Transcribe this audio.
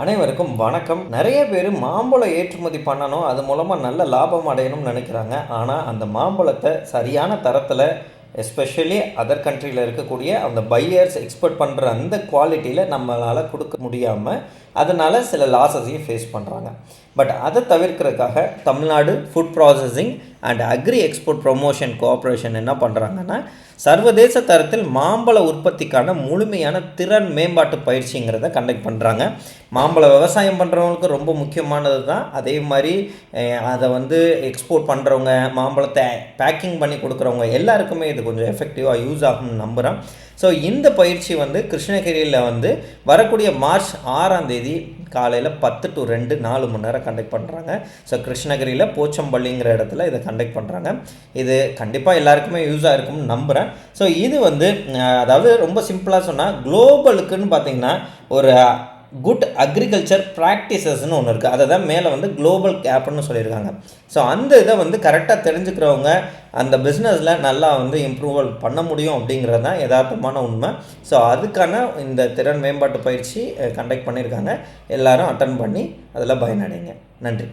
அனைவருக்கும் வணக்கம். நிறைய பேர் மாம்பழம் ஏற்றுமதி பண்ணணும், அது மூலமாக நல்ல லாபம் அடையணும்னு நினைக்கிறாங்க. ஆனால் அந்த மாம்பழத்தை சரியான தரத்தில், எஸ்பெஷலி அதர் கண்ட்ரியில் இருக்கக்கூடிய அந்த பையர்ஸ் எக்ஸ்போர்ட் பண்ணுற அந்த குவாலிட்டியில் நம்மளால் கொடுக்க முடியாமல், அதனால் சில லாஸஸையும் ஃபேஸ் பண்ணுறாங்க. பட் அதை தவிர்க்கிறதுக்காக Tamil Nadu food processing and agree export promotion cooperation என்ன பண்ணுறாங்கன்னா, சர்வதேச தரத்தில் மாம்பழ உற்பத்திக்கான முழுமையான திறன் மேம்பாட்டு பயிற்சிங்கிறத கண்டக்ட் பண்ணுறாங்க. மாம்பழ விவசாயம் பண்ணுறவங்களுக்கு ரொம்ப முக்கியமானது தான். அதே மாதிரி அதை எக்ஸ்போர்ட் பண்ணுறவங்க, மாம்பழத்தை பேக்கிங் பண்ணி கொடுக்குறவங்க எல்லாருக்குமே இது கொஞ்சம் எஃபெக்டிவாக யூஸ் ஆகும்னு நம்புகிறேன். ஸோ இந்த பயிற்சி கிருஷ்ணகிரியில் வரக்கூடிய மார்ச் 6ஆம் தேதி காலையில் 10 to 2 4 மணி நேரம் கண்டக்ட் பண்ணுறாங்க. ஸோ கிருஷ்ணகிரியில் போச்சம்பள்ளிங்கிற இடத்துல இதை கண்டக்ட் பண்ணுறாங்க. இது கண்டிப்பாக எல்லாருக்குமே யூஸாக இருக்கும்னு நம்புகிறேன். ஸோ இது அதாவது ரொம்ப சிம்பிளாக சொன்னால், குளோபலுக்குன்னு பார்த்திங்கன்னா ஒரு குட் அக்ரிகல்ச்சர் ப்ராக்டிசஸ்னு ஒன்று இருக்குது. அதை தான் மேலே குளோபல் கேப்னு சொல்லியிருக்காங்க. ஸோ அந்த இதை கரெக்டாக தெரிஞ்சுக்கிறவங்க அந்த பிஸ்னஸில் நல்லா இம்ப்ரூவல் பண்ண முடியும் அப்படிங்கிறது தான் யதார்த்தமான உண்மை. ஸோ அதுக்கான இந்த திறன் மேம்பாட்டு பயிற்சி கண்டக்ட் பண்ணியிருக்காங்க. எல்லோரும் அட்டன் பண்ணி அதில் பயனடைங்க. நன்றி.